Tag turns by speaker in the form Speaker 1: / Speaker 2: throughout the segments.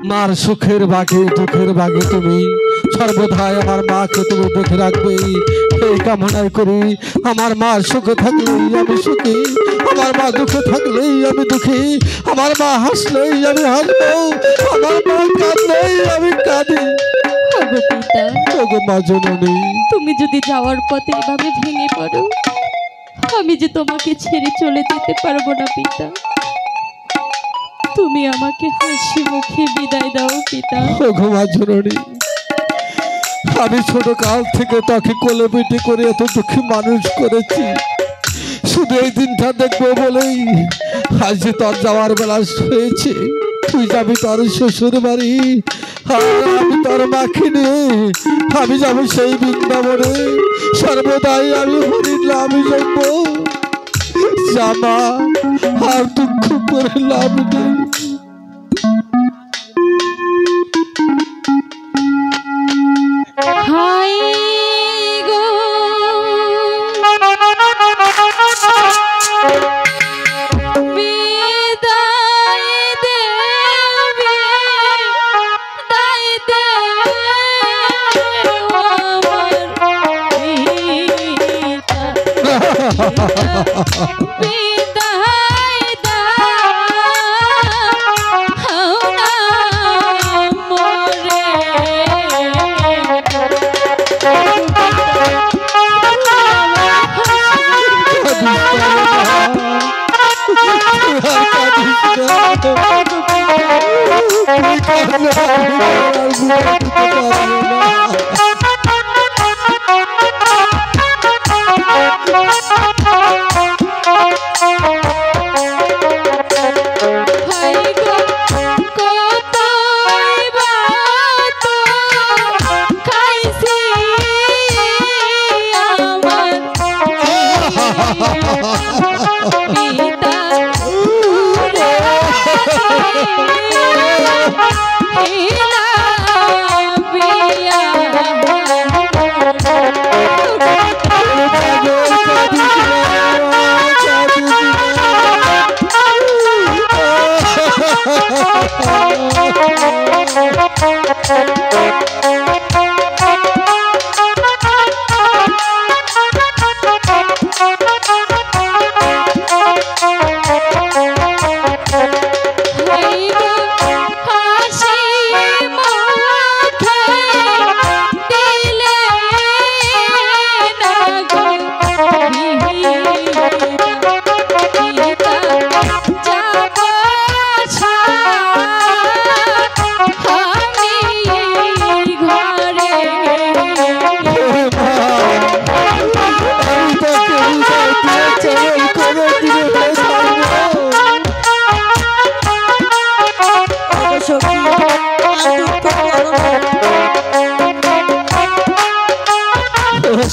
Speaker 1: মার সুখের বাগে দুঃখের বাগে তুমি সর্বদাই আমার মাকে তুমি দেখে রাখবে এই কামনাই করি। আমার মা সুখে থাকলেই আমি সুখী, আমার মা দুঃখে থাকলেই আমি দুঃখী, আমার মা হাসলেই আমি হাসবো, আমার মা কাঁদলেই আমি কাঁদি।
Speaker 2: ওগো পিতা,
Speaker 1: ওগো মা জননী,
Speaker 2: তুমি যদি যাওয়ার পথে এভাবে ভেঙে পড়ো, আমি যে তোমাকে ছেড়ে চলে যেতে পারবো না পিতা। তুমি আমাকে হাসি মুখে বিদায় দাও পিতা।
Speaker 1: ওগো মা জননী, আমি ছোট কাল থেকে তাকে কোলে পিঠে করে এত দুঃখী মানুষ করেছি, শুধু এই দিনটা দেখবো বলেই আজ যে তোর যাওয়ার বেলা হয়েছে। তুই যাবি তোর শ্বশুর বাড়ি, আর আমি তোর মাকে নিয়ে আমি যাবো সেই বৃন্দাবনে। সর্বদাই আমি হরিণ আমি যাবো। জামা আর দুঃখ করে লাভ নেই।
Speaker 2: হাই গো বিদায় দেবে, দায় দে বিদায় দাও না মোরে।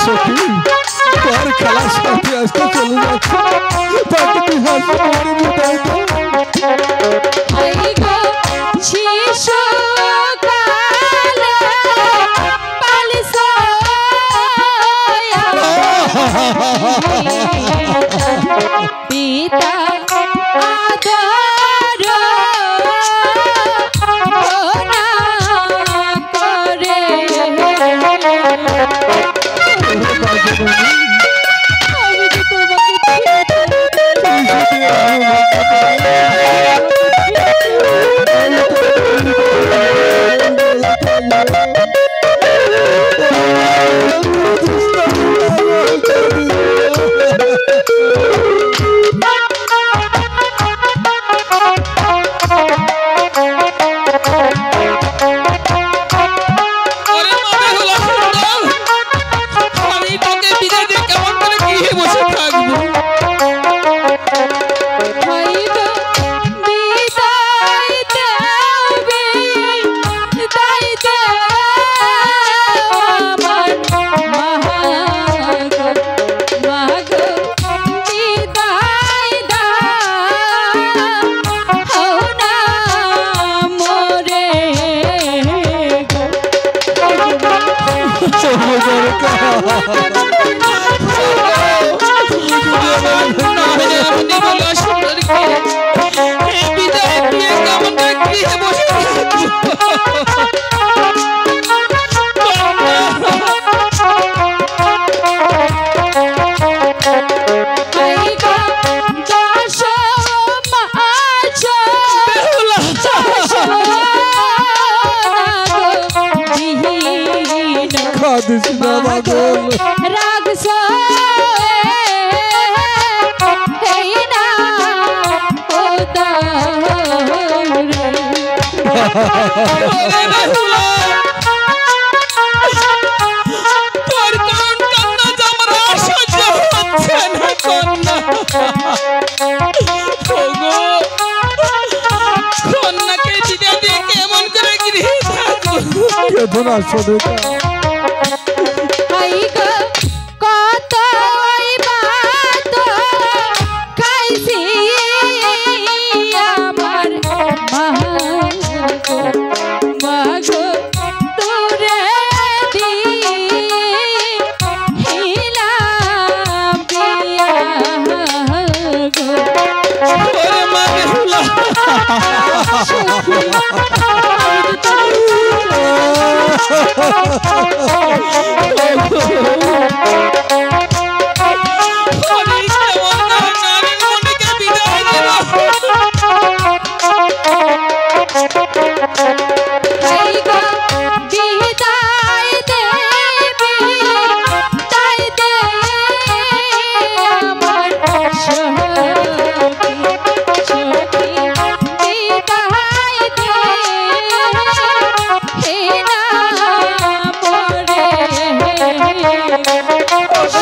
Speaker 1: সখী, তোর খেলার সাথে আজকে চলে যাচ্ছে, তাকে তুই হাসি মুখে বিদায় দে।
Speaker 2: পিতা
Speaker 3: বিদায় দিয়ে কেমন করে গৃহে বসে তোর কোন কান্না যে আমার সহ্য হচ্ছে না কন্যা। ওগো কন্যাকে দিদা দিয়ে কেমন করে গৃহে থাকবো।
Speaker 1: কেঁদো না সোনিকা।
Speaker 2: আই গো কতই বাত খাইছি আমার মা গো, মা গো তোরে দিলাম বিয়া গো।
Speaker 3: ওরে মা বেহুলা আমি কেমন নারীর মনেকে বিদায় দেব।
Speaker 2: আই গো বিদায় দেবি তাই দে আমার সখী সখী বিদায় দে হে না পরে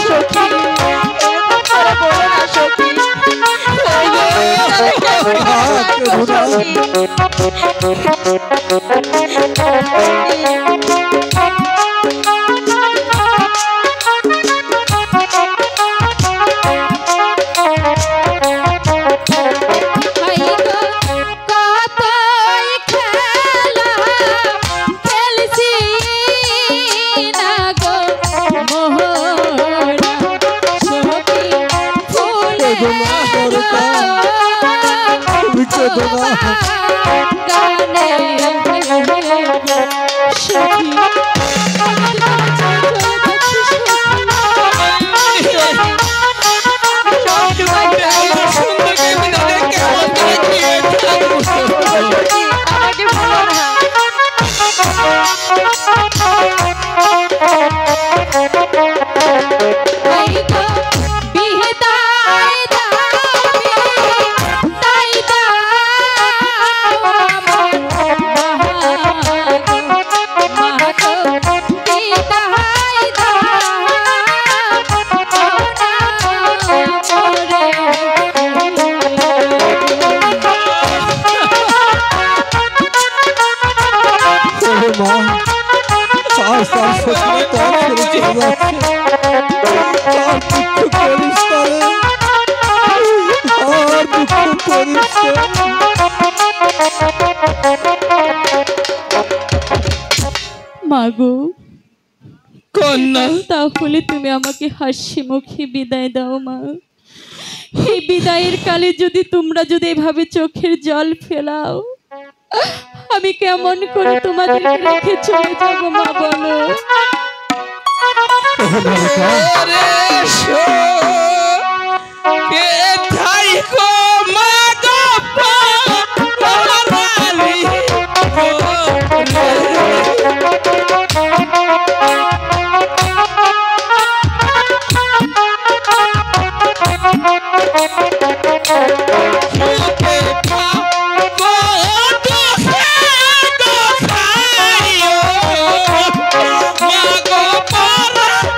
Speaker 2: সখী আই গো কতই খেলা খেলছি না গো মোহরা সখী ফুলের গানে সখী
Speaker 3: সুন্দরকে বিদায় দিয়ে কেমন করে গৃহে থাকবো।
Speaker 2: আমাকে বলো না আই গো বিদায় দাবি তাই দাও আমার মা গো বিদায় দাও
Speaker 1: ওরে মা, আজ তার স্বপ্ন তার ছেড়ে চলে যাচ্ছে। আর দুঃখ করিস না রে। আর দুঃখ করিস না।
Speaker 2: মাগো
Speaker 3: কন্যা
Speaker 2: তাহলে তুমি আমাকে হাসি মুখে বিদায় দাও মা। এই বিদায়ের কালে যদি তোমরা যদি এভাবে চোখের জল ফেলাও আমি কেমন করে তোমাদের রেখে চলে যাব মা বলো।
Speaker 3: ওরে শো কে থাইকো মা গো পারালি সুখে পা গো দুঃখে দুঃখাইও মা গো পারালি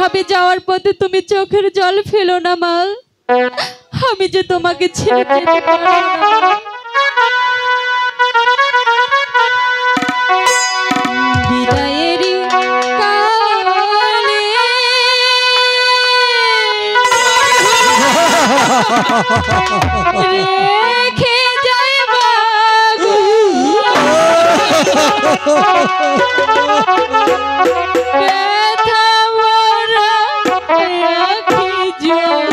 Speaker 2: এভাবে যাওয়ার পথে তুমি চোখের জল ফেলো না মা, আমি যে তোমাকে ছেড়ে যেতে পারবো না। বিদায়েরই কালে রেখে যায় বাগো, ব্যথা ভরা রাখি যায়,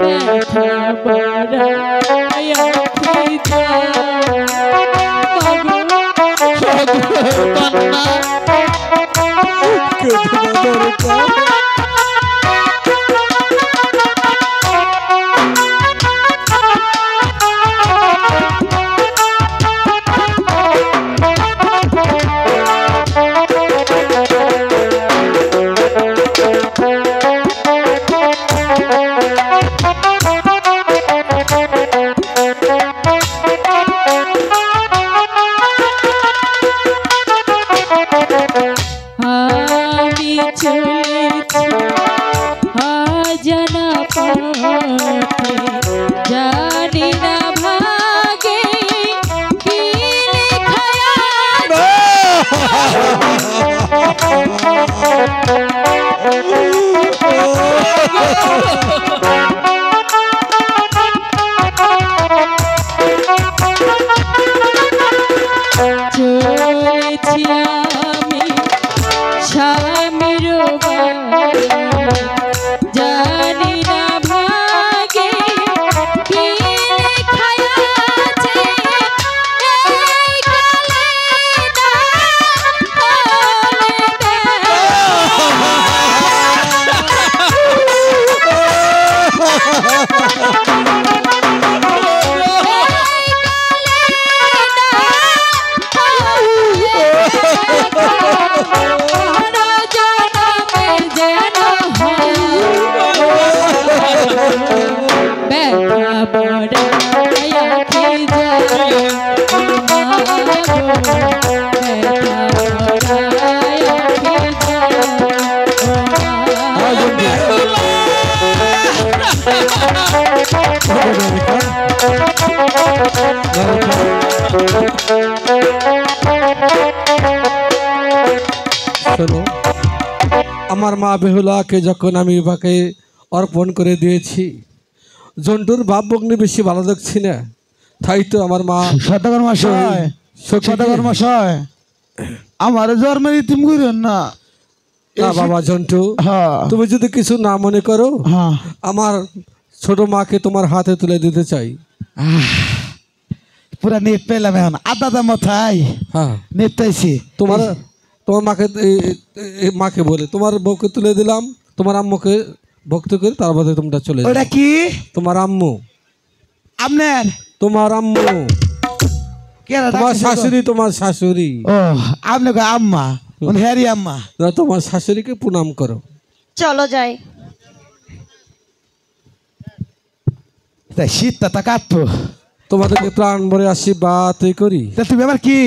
Speaker 2: ব্যথা ভরা রাখি যায়
Speaker 3: কন্যা
Speaker 2: আমি চলেছি অজানা পথে, জানি না ভাগে কি লেখা চলেছি আমি স্বামীর বাড়ি, জানি না ভাগে কি লেখা আছে, এই কালে না
Speaker 1: শোনো, আমার মা বেহুলাকে যখন আমি বাকে অর্পণ করে দিয়েছি, জন্টুর বাপ বগ্নি বেশি ভালো দেখছি না, তাই তো আমার মা
Speaker 4: সদাগর মশাই, সদাগর মশাই, আমার জন্মের ইতিম করেন না।
Speaker 1: না বাবা জন্টু,
Speaker 4: হ্যাঁ
Speaker 1: তুমি যদি কিছু না মনে করো,
Speaker 4: হ্যাঁ,
Speaker 1: আমার ছোট মাকে তোমার হাতে তুলে দিতে চাই।
Speaker 4: পুরা নেট পেলাম এখন, আদা মাথায়
Speaker 1: হ্যাঁ,
Speaker 4: নেট পাইছি।
Speaker 1: তোমার তোমার মাকে মাকে বলে তোমার বউকে তুলে দিলাম, তোমার আম্মুকে ভক্তি করে তারপরে তোমরা চলে যাও।
Speaker 4: ওটা কি
Speaker 1: তোমার আম্মু,
Speaker 4: আপনার?
Speaker 1: তোমার আম্মু,
Speaker 4: কেরা
Speaker 1: তোমার
Speaker 4: ডাকছে?
Speaker 1: শাশুড়ি, তোমার শাশুড়ি,
Speaker 4: ও আপনাকে আম্মা, হ্যারি আম্মা।
Speaker 1: না, তোমার শাশুড়িকে প্রণাম করো।
Speaker 2: চলো যাই।
Speaker 4: তাই শীতটা তা কাটতো।
Speaker 1: তোমাদেরকে প্রাণ ভরে আশীর্বাদ করি।
Speaker 4: তা তুমি আবার কি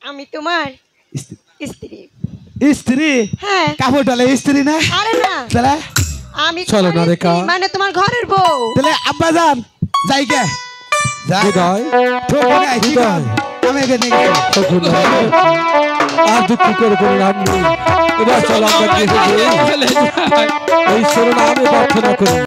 Speaker 5: আমি তোমার
Speaker 4: স্ত্রী?
Speaker 5: স্ত্রী।
Speaker 4: স্ত্রী?
Speaker 5: হ্যাঁ।
Speaker 4: কাপড় ডালে স্ত্রী না?
Speaker 5: আরে না,
Speaker 4: তাহলে
Speaker 5: আমি
Speaker 1: চলো
Speaker 5: তোমার
Speaker 1: না রেখা।
Speaker 5: স্ত্রী, মানে তোমার ঘরের বউ।
Speaker 4: তাহলে আব্বা যান, যাই গে যাই।
Speaker 1: হৃদয়,
Speaker 4: ঠোক নাই, কি কর? আমি এখানে নিয়ে গেছি।
Speaker 1: তখন আর দুঃখ করে কোনো লাভ নেই। এবার চলো আমরা গৃহে যাই।
Speaker 3: চলে যায়।
Speaker 1: এই শরণামে প্রার্থনা করি।